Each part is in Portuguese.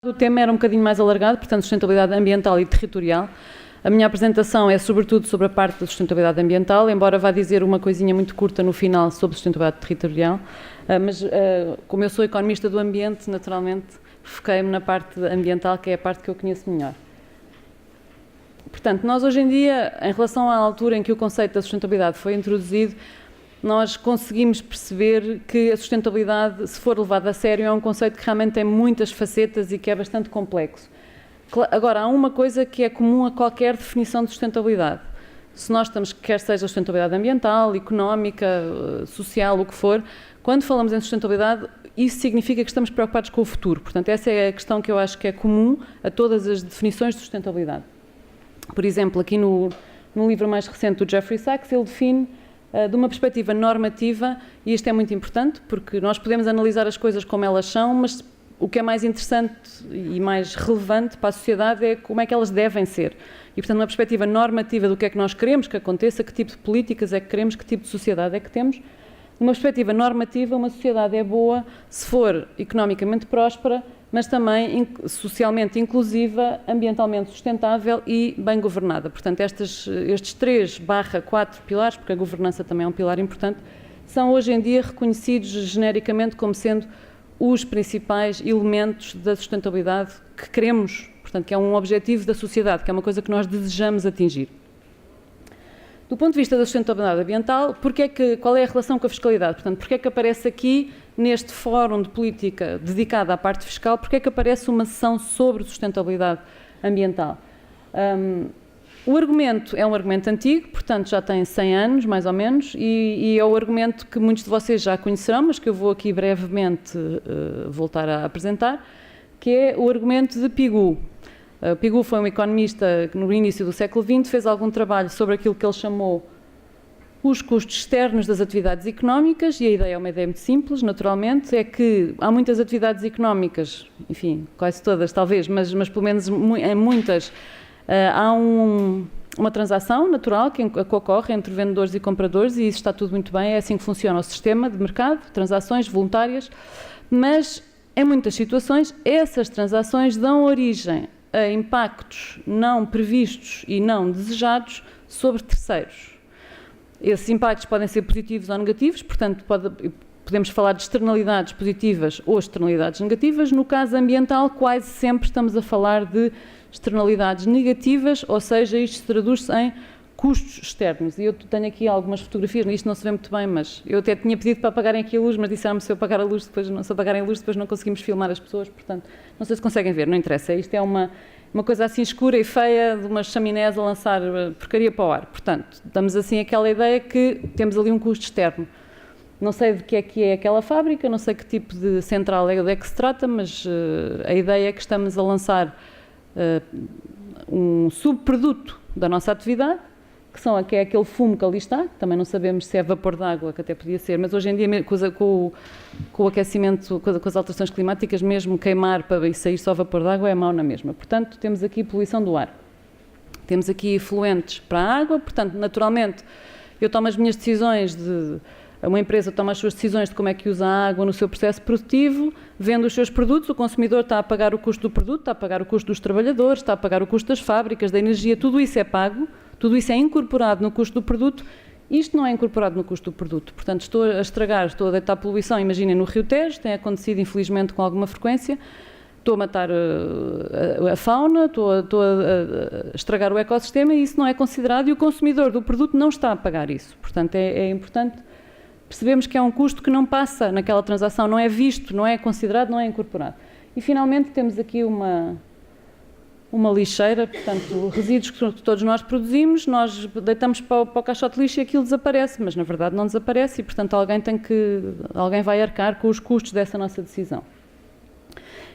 O tema era um bocadinho mais alargado, portanto, sustentabilidade ambiental e territorial. A minha apresentação é sobretudo sobre a parte da sustentabilidade ambiental, embora vá dizer uma coisinha muito curta no final sobre sustentabilidade territorial, mas como eu sou economista do ambiente, naturalmente foquei-me na parte ambiental, que é a parte que eu conheço melhor. Portanto, nós hoje em dia, em relação à altura em que o conceito da sustentabilidade foi introduzido, nós conseguimos perceber que a sustentabilidade, se for levada a sério, é um conceito que realmente tem muitas facetas e que é bastante complexo. Agora, há uma coisa que é comum a qualquer definição de sustentabilidade. Se nós estamos, quer seja sustentabilidade ambiental, económica, social, o que for, quando falamos em sustentabilidade, isso significa que estamos preocupados com o futuro. Portanto, essa é a questão que eu acho que é comum a todas as definições de sustentabilidade. Por exemplo, aqui no livro mais recente do Jeffrey Sachs, ele define de uma perspectiva normativa, e isto é muito importante, porque nós podemos analisar as coisas como elas são, mas o que é mais interessante e mais relevante para a sociedade é como é que elas devem ser. E, portanto, uma perspectiva normativa do que é que nós queremos que aconteça, que tipo de políticas é que queremos, que tipo de sociedade é que temos. Numa perspectiva normativa, uma sociedade é boa se for economicamente próspera, mas também socialmente inclusiva, ambientalmente sustentável e bem governada. Portanto, estes 3/4 pilares, porque a governança também é um pilar importante, são hoje em dia reconhecidos genericamente como sendo os principais elementos da sustentabilidade que queremos, portanto, que é um objetivo da sociedade, que é uma coisa que nós desejamos atingir. Do ponto de vista da sustentabilidade ambiental, qual é a relação com a fiscalidade? Portanto, porque é que aparece aqui, neste fórum de política dedicado à parte fiscal, porque é que aparece uma sessão sobre sustentabilidade ambiental? O argumento é um argumento antigo, portanto já tem 100 anos, mais ou menos, e é o argumento que muitos de vocês já conhecerão, mas que eu vou aqui brevemente voltar a apresentar, que é o argumento de Pigou. Pigou foi um economista que no início do século XX fez algum trabalho sobre aquilo que ele chamou os custos externos das atividades económicas, e a ideia é uma ideia muito simples, naturalmente, é que há muitas atividades económicas, enfim, quase todas talvez, mas pelo menos em muitas, há uma transação natural que ocorre entre vendedores e compradores, e isso está tudo muito bem, é assim que funciona o sistema de mercado, transações voluntárias, mas em muitas situações essas transações dão origem a impactos não previstos e não desejados sobre terceiros. Esses impactos podem ser positivos ou negativos, portanto podemos falar de externalidades positivas ou externalidades negativas. No caso ambiental, quase sempre estamos a falar de externalidades negativas, ou seja, isto se traduz-se em custos externos. E eu tenho aqui algumas fotografias, isto não se vê muito bem, mas eu até tinha pedido para apagarem aqui a luz, mas disseram-me se eu apagar a luz, se apagarem a luz, depois não conseguimos filmar as pessoas, portanto, não sei se conseguem ver, não interessa. Isto é uma coisa assim escura e feia, de umas chaminés a lançar porcaria para o ar. Portanto, damos assim aquela ideia que temos ali um custo externo. Não sei de que é aquela fábrica, não sei que tipo de central é que se trata, mas a ideia é que estamos a lançar um subproduto da nossa atividade, que é aquele fumo que ali está, também não sabemos se é vapor de água, que até podia ser, mas hoje em dia com o aquecimento, com as alterações climáticas, mesmo queimar para sair só vapor de água é mau na mesma. Portanto, temos aqui poluição do ar. Temos aqui efluentes para a água, portanto, naturalmente, eu tomo as minhas decisões uma empresa toma as suas decisões de como é que usa a água no seu processo produtivo, vende os seus produtos, o consumidor está a pagar o custo do produto, está a pagar o custo dos trabalhadores, está a pagar o custo das fábricas, da energia, tudo isso é pago, tudo isso é incorporado no custo do produto. Isto não é incorporado no custo do produto, portanto estou a deitar poluição, imaginem no Rio Tejo, tem acontecido infelizmente com alguma frequência, estou a matar a fauna, estou a estragar o ecossistema e isso não é considerado e o consumidor do produto não está a pagar isso. Portanto é importante percebemos que é um custo que não passa naquela transação, não é visto, não é considerado, não é incorporado. E finalmente temos aqui uma lixeira, portanto resíduos que todos nós produzimos, nós deitamos para o caixote de lixo e aquilo desaparece, mas na verdade não desaparece e portanto alguém vai arcar com os custos dessa nossa decisão.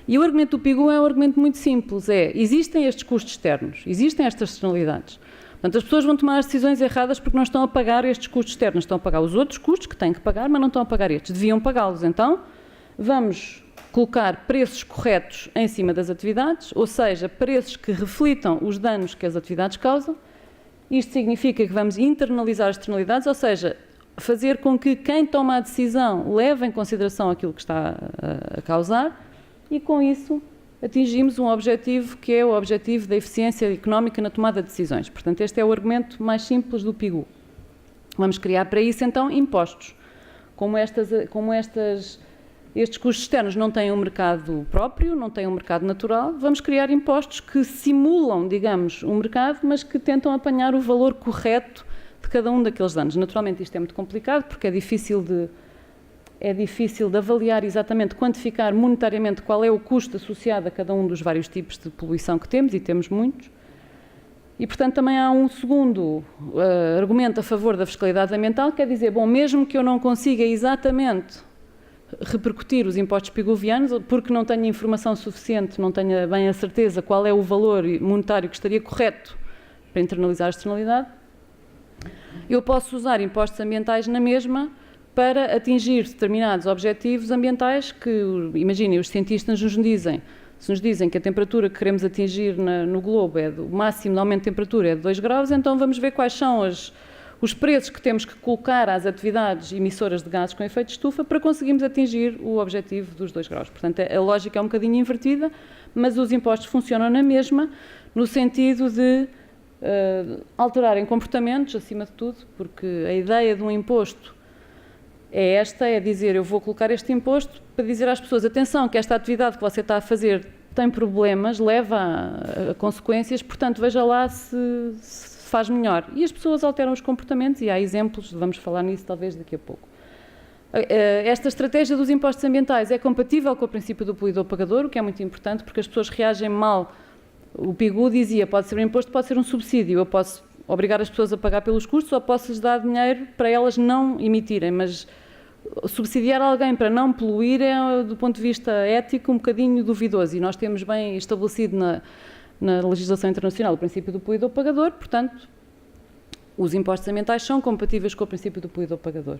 E o argumento do Pigou é um argumento muito simples, existem estes custos externos, existem estas externalidades. Portanto, as pessoas vão tomar as decisões erradas porque não estão a pagar estes custos externos, estão a pagar os outros custos que têm que pagar, mas não estão a pagar estes, deviam pagá-los. Então, vamos colocar preços corretos em cima das atividades, ou seja, preços que reflitam os danos que as atividades causam. Isto significa que vamos internalizar as externalidades, ou seja, fazer com que quem toma a decisão leve em consideração aquilo que está a causar e, com isso, atingimos um objetivo que é o objetivo da eficiência económica na tomada de decisões. Portanto, este é o argumento mais simples do PIGU. Vamos criar para isso, então, impostos. Como estes custos externos não têm um mercado próprio, não têm um mercado natural, vamos criar impostos que simulam, digamos, um mercado, mas que tentam apanhar o valor correto de cada um daqueles danos. Naturalmente, isto é muito complicado, porque é difícil de avaliar exatamente, quantificar monetariamente qual é o custo associado a cada um dos vários tipos de poluição que temos, e temos muitos. E, portanto, também há um segundo argumento a favor da fiscalidade ambiental, que é dizer, bom, mesmo que eu não consiga exatamente repercutir os impostos piguvianos, porque não tenho informação suficiente, não tenho bem a certeza qual é o valor monetário que estaria correto para internalizar a externalidade, eu posso usar impostos ambientais na mesma para atingir determinados objetivos ambientais que, imaginem, os cientistas nos dizem, se nos dizem que a temperatura que queremos atingir no globo o máximo de aumento de temperatura é de 2 graus, então vamos ver quais são os preços que temos que colocar às atividades emissoras de gases com efeito de estufa para conseguirmos atingir o objetivo dos 2 graus. Portanto, a lógica é um bocadinho invertida, mas os impostos funcionam na mesma, no sentido de alterarem comportamentos, acima de tudo, porque a ideia de um imposto é dizer, eu vou colocar este imposto para dizer às pessoas, atenção, que esta atividade que você está a fazer tem problemas, leva a consequências, portanto, veja lá se faz melhor. E as pessoas alteram os comportamentos, e há exemplos, vamos falar nisso talvez daqui a pouco. Esta estratégia dos impostos ambientais é compatível com o princípio do poluidor-pagador, o que é muito importante, porque as pessoas reagem mal. O PIGU dizia, pode ser um imposto, pode ser um subsídio, eu posso obrigar as pessoas a pagar pelos custos ou posso-lhes dar dinheiro para elas não emitirem, mas subsidiar alguém para não poluir é, do ponto de vista ético, um bocadinho duvidoso, e nós temos bem estabelecido na legislação internacional o princípio do poluidor-pagador, portanto, os impostos ambientais são compatíveis com o princípio do poluidor-pagador.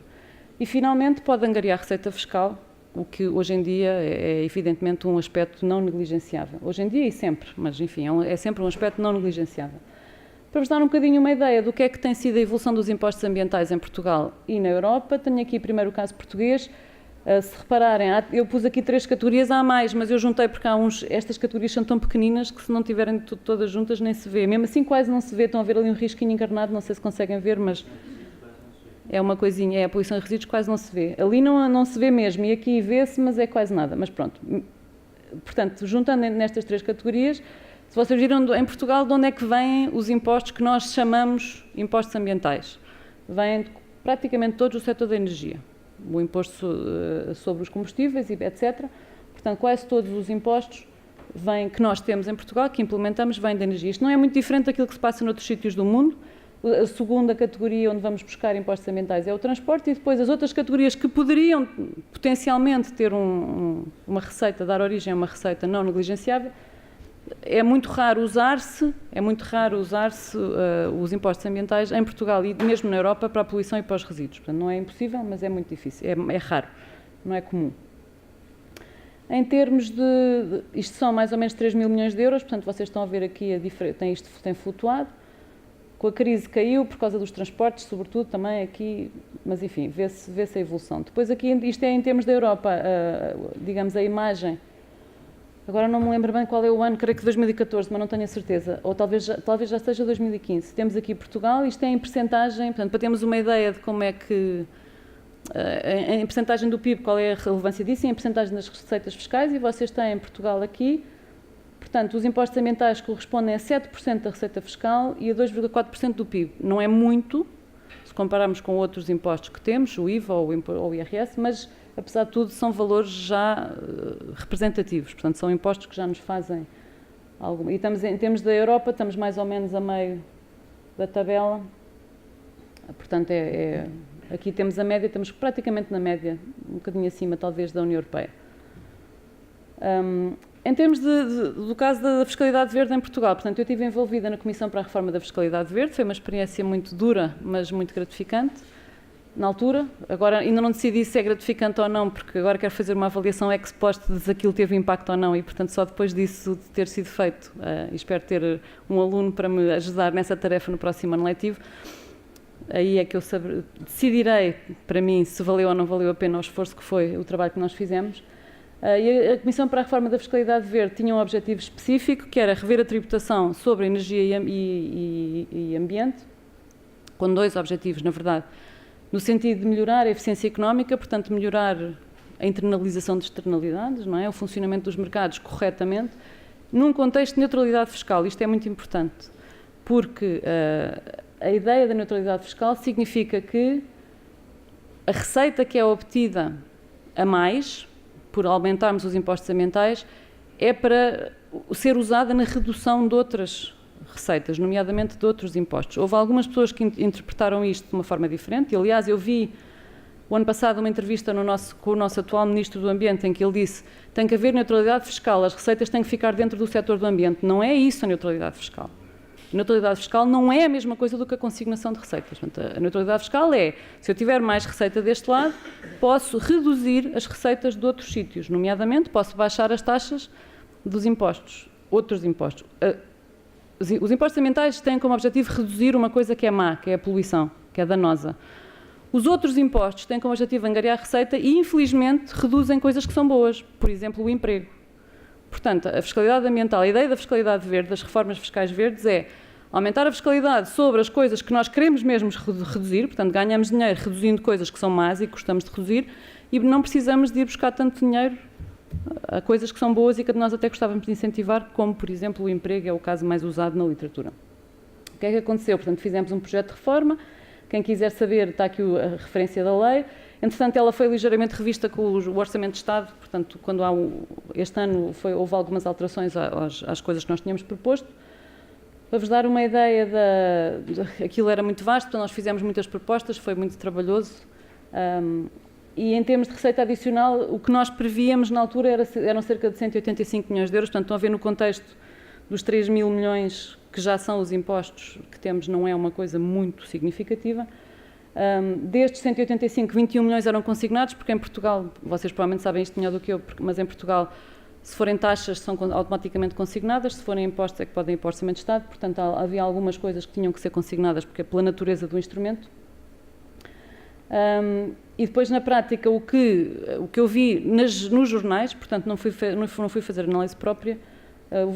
E, finalmente, pode angariar receita fiscal, o que hoje em dia é evidentemente um aspecto não negligenciável. Hoje em dia e sempre, mas enfim, é sempre um aspecto não negligenciável. Para vos dar um bocadinho uma ideia do que é que tem sido a evolução dos impostos ambientais em Portugal e na Europa, tenho aqui primeiro o caso português. Se repararem, eu pus aqui 3 categorias, há mais, mas eu juntei porque estas categorias são tão pequeninas que se não tiverem todas juntas nem se vê. Mesmo assim quase não se vê, estão a ver ali um risquinho encarnado, não sei se conseguem ver, mas é uma coisinha, é a poluição de resíduos, quase não se vê. Ali não se vê mesmo, e aqui vê-se, mas é quase nada, mas pronto. Portanto, juntando nestas 3 categorias, se vocês viram em Portugal, de onde é que vêm os impostos que nós chamamos impostos ambientais? Vêm praticamente todos do setor da energia. O imposto sobre os combustíveis, etc. Portanto, quase todos os impostos que nós temos em Portugal, que implementamos, vêm da energia. Isto não é muito diferente daquilo que se passa noutros sítios do mundo. A segunda categoria onde vamos buscar impostos ambientais é o transporte, e depois as outras categorias que poderiam potencialmente ter uma receita, dar origem a uma receita não negligenciável. É muito raro usar-se os impostos ambientais em Portugal e mesmo na Europa para a poluição e para os resíduos. Portanto, não é impossível, mas é muito difícil, é raro, não é comum. Em termos isto são mais ou menos 3 mil milhões de euros, portanto, vocês estão a ver aqui, isto tem flutuado. Com a crise caiu por causa dos transportes, sobretudo também aqui, mas enfim, vê-se a evolução. Depois aqui, isto é em termos da Europa, digamos a imagem. Agora não me lembro bem qual é o ano, creio que 2014, mas não tenho a certeza, ou talvez já seja 2015. Temos aqui Portugal, isto é em percentagem, portanto, para termos uma ideia de como é que, em percentagem do PIB, qual é a relevância disso, e em percentagem das receitas fiscais, e vocês têm em Portugal aqui, portanto, os impostos ambientais correspondem a 7% da receita fiscal e a 2,4% do PIB. Não é muito, se compararmos com outros impostos que temos, o IVA ou o IRS, mas apesar de tudo, são valores já representativos, portanto, são impostos que já nos fazem alguma. E estamos, em termos da Europa, estamos mais ou menos a meio da tabela, portanto, aqui temos a média, estamos praticamente na média, um bocadinho acima, talvez, da União Europeia. Em termos do caso da fiscalidade verde em Portugal, portanto, eu estive envolvida na Comissão para a Reforma da Fiscalidade Verde, foi uma experiência muito dura, mas muito gratificante. Na altura, agora ainda não decidi se é gratificante ou não, porque agora quero fazer uma avaliação ex post de se aquilo teve impacto ou não, e portanto só depois disso de ter sido feito, e espero ter um aluno para me ajudar nessa tarefa no próximo ano letivo, aí é que eu decidirei para mim se valeu ou não valeu a pena o esforço que foi o trabalho que nós fizemos. E a Comissão para a Reforma da Fiscalidade Verde tinha um objetivo específico, que era rever a tributação sobre energia e ambiente, com 2 objetivos, na verdade, no sentido de melhorar a eficiência económica, portanto, melhorar a internalização de externalidades, não é? O funcionamento dos mercados corretamente, num contexto de neutralidade fiscal. Isto é muito importante, porque a ideia da neutralidade fiscal significa que a receita que é obtida a mais, por aumentarmos os impostos ambientais, é para ser usada na redução de outras receitas, nomeadamente de outros impostos. Houve algumas pessoas que interpretaram isto de uma forma diferente, e, aliás, eu vi o ano passado uma entrevista com o nosso atual Ministro do Ambiente, em que ele disse que tem que haver neutralidade fiscal, as receitas têm que ficar dentro do setor do ambiente. Não é isso a neutralidade fiscal. A neutralidade fiscal não é a mesma coisa do que a consignação de receitas. Portanto, a neutralidade fiscal é, se eu tiver mais receita deste lado, posso reduzir as receitas de outros sítios, nomeadamente posso baixar as taxas dos impostos, outros impostos. Os impostos ambientais têm como objetivo reduzir uma coisa que é má, que é a poluição, que é danosa. Os outros impostos têm como objetivo angariar receita e, infelizmente, reduzem coisas que são boas, por exemplo, o emprego. Portanto, a fiscalidade ambiental, a ideia da fiscalidade verde, das reformas fiscais verdes, é aumentar a fiscalidade sobre as coisas que nós queremos mesmo reduzir, portanto, ganhamos dinheiro reduzindo coisas que são más e que gostamos de reduzir, e não precisamos de ir buscar tanto dinheiro a coisas que são boas e que nós até gostávamos de incentivar, como, por exemplo, o emprego, é o caso mais usado na literatura. O que é que aconteceu? Portanto, fizemos um projeto de reforma. Quem quiser saber, está aqui a referência da lei. Entretanto, ela foi ligeiramente revista com o Orçamento de Estado, portanto, quando este ano houve algumas alterações às coisas que nós tínhamos proposto. Para vos dar uma ideia, aquilo era muito vasto, então nós fizemos muitas propostas, foi muito trabalhoso. E em termos de receita adicional, o que nós prevíamos na altura eram cerca de 185 milhões de euros, portanto, estão a ver no contexto dos 3 mil milhões que já são os impostos que temos, não é uma coisa muito significativa. Destes 185, 21 milhões eram consignados, porque em Portugal, vocês provavelmente sabem isto melhor do que eu, mas em Portugal, se forem taxas, são automaticamente consignadas, se forem impostos, é que podem ir para o Orçamento de Estado, portanto, havia algumas coisas que tinham que ser consignadas, porque é pela natureza do instrumento. E depois, na prática, o que eu vi nos jornais, portanto, não fui fazer análise própria,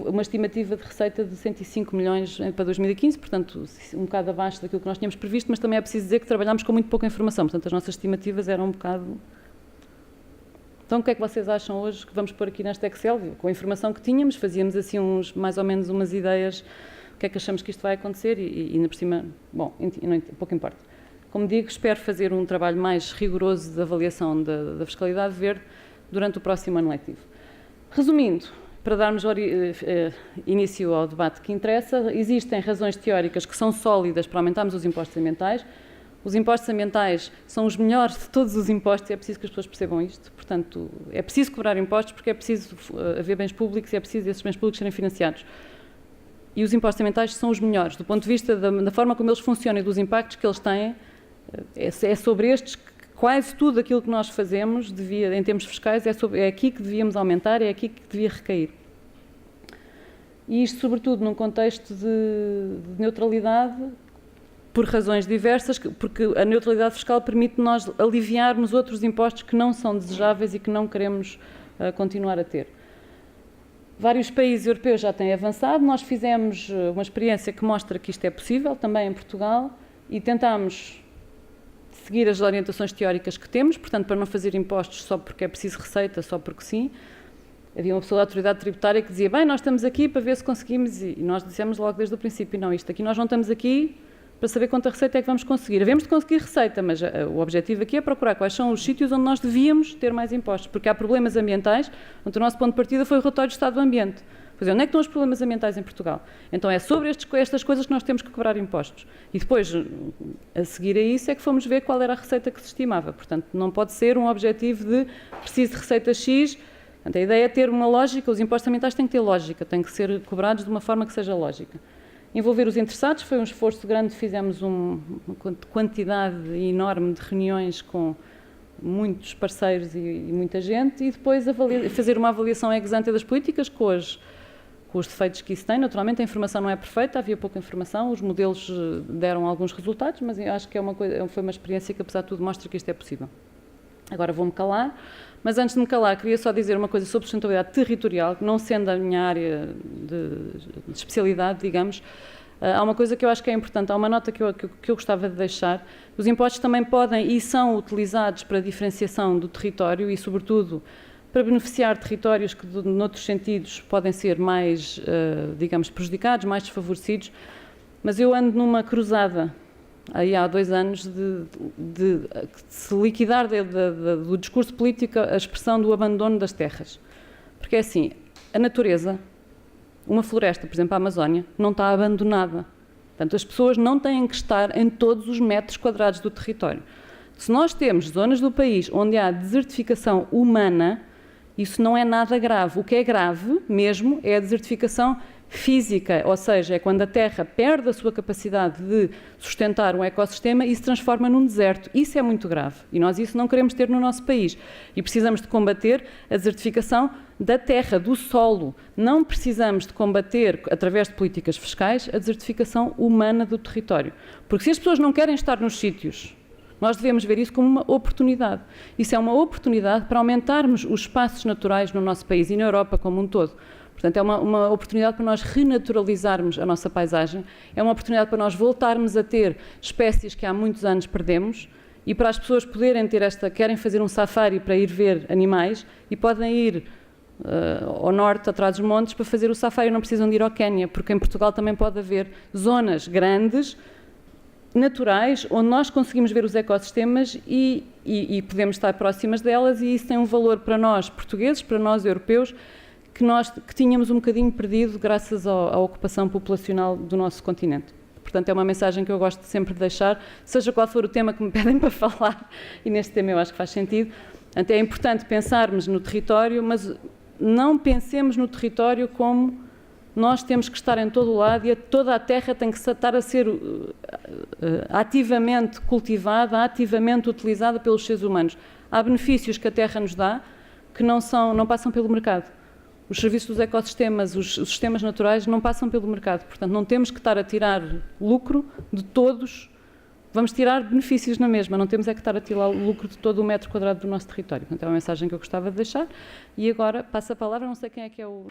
uma estimativa de receita de 105 milhões para 2015, portanto, um bocado abaixo daquilo que nós tínhamos previsto, mas também é preciso dizer que trabalhámos com muito pouca informação, portanto, as nossas estimativas eram um bocado... Então, o que é que vocês acham hoje que vamos pôr aqui nesta Excel? Com a informação que tínhamos, fazíamos assim mais ou menos umas ideias, o que é que achamos que isto vai acontecer e ainda por cima, bom, pouco importa. Como digo, espero fazer um trabalho mais rigoroso de avaliação da fiscalidade verde durante o próximo ano letivo. Resumindo, para darmos início ao debate que interessa, existem razões teóricas que são sólidas para aumentarmos os impostos ambientais. Os impostos ambientais são os melhores de todos os impostos e é preciso que as pessoas percebam isto. Portanto, é preciso cobrar impostos porque é preciso haver bens públicos e é preciso esses bens públicos serem financiados. E os impostos ambientais são os melhores. Do ponto de vista da forma como eles funcionam e dos impactos que eles têm, é sobre estes que quase tudo aquilo que nós fazemos, em termos fiscais, é aqui que devíamos aumentar, é aqui que devia recair. E isto, sobretudo, num contexto de neutralidade, por razões diversas, porque a neutralidade fiscal permite nós aliviarmos outros impostos que não são desejáveis e que não queremos continuar a ter. Vários países europeus já têm avançado, nós fizemos uma experiência que mostra que isto é possível, também em Portugal, e tentámos seguir as orientações teóricas que temos, portanto, para não fazer impostos só porque é preciso receita, só porque sim. Havia uma pessoa da autoridade tributária que dizia, bem, nós estamos aqui para ver se conseguimos, e nós dissemos logo desde o princípio, não, isto aqui nós não estamos aqui para saber quanta receita é que vamos conseguir. Havemos de conseguir receita, mas o objetivo aqui é procurar quais são os sítios onde nós devíamos ter mais impostos, porque há problemas ambientais, onde o nosso ponto de partida foi o relatório de Estado do Ambiente. Pois é, onde é que estão os problemas ambientais em Portugal? Então é sobre estas coisas que nós temos que cobrar impostos. E depois, a seguir a isso, é que fomos ver qual era a receita que se estimava. Portanto, não pode ser um objetivo de preciso de receita X. Portanto, a ideia é ter uma lógica, os impostos ambientais têm que ter lógica, têm que ser cobrados de uma forma que seja lógica. Envolver os interessados foi um esforço grande, fizemos uma quantidade enorme de reuniões com muitos parceiros e muita gente, e depois fazer uma avaliação ex ante das políticas com os defeitos que isso tem. Naturalmente a informação não é perfeita, havia pouca informação, os modelos deram alguns resultados, mas eu acho que foi uma experiência que apesar de tudo mostra que isto é possível. Agora vou-me calar, mas antes de me calar, queria só dizer uma coisa sobre sustentabilidade territorial, que não sendo a minha área de especialidade, digamos, há uma coisa que eu acho que é importante, há uma nota que eu gostava de deixar. Os impostos também podem e são utilizados para a diferenciação do território e, sobretudo, para beneficiar territórios que, noutros sentidos, podem ser mais, digamos, prejudicados, mais desfavorecidos, mas eu ando numa cruzada, aí há 2 anos, de se liquidar do discurso político a expressão do abandono das terras. Porque é assim, a natureza, uma floresta, por exemplo, a Amazónia, não está abandonada. Portanto, as pessoas não têm que estar em todos os metros quadrados do território. Se nós temos zonas do país onde há desertificação humana, isso não é nada grave. O que é grave mesmo é a desertificação física, ou seja, é quando a terra perde a sua capacidade de sustentar um ecossistema e se transforma num deserto. Isso é muito grave e nós isso não queremos ter no nosso país. E precisamos de combater a desertificação da terra, do solo. Não precisamos de combater, através de políticas fiscais, a desertificação humana do território. Porque se as pessoas não querem estar nos sítios, nós devemos ver isso como uma oportunidade. Isso é uma oportunidade para aumentarmos os espaços naturais no nosso país e na Europa como um todo. Portanto, é uma oportunidade para nós renaturalizarmos a nossa paisagem, é uma oportunidade para nós voltarmos a ter espécies que há muitos anos perdemos e para as pessoas poderem ter querem fazer um safari para ir ver animais e podem ir ao norte, atrás dos montes, para fazer o safari, não precisam de ir ao Quénia, porque em Portugal também pode haver zonas grandes, naturais, onde nós conseguimos ver os ecossistemas e podemos estar próximas delas e isso tem um valor para nós portugueses, para nós europeus, que tínhamos um bocadinho perdido graças à ocupação populacional do nosso continente. Portanto, é uma mensagem que eu gosto sempre de deixar, seja qual for o tema que me pedem para falar, e neste tema eu acho que faz sentido. Portanto, é importante pensarmos no território, mas não pensemos no território como nós temos que estar em todo o lado e toda a terra tem que estar a ser ativamente cultivada, ativamente utilizada pelos seres humanos. Há benefícios que a terra nos dá que não passam pelo mercado. Os serviços dos ecossistemas, os sistemas naturais não passam pelo mercado. Portanto, não temos que estar a tirar lucro de todos, vamos tirar benefícios na mesma, não temos é que estar a tirar o lucro de todo o metro quadrado do nosso território. Portanto, é uma mensagem que eu gostava de deixar. E agora passo a palavra, não sei quem é que é o...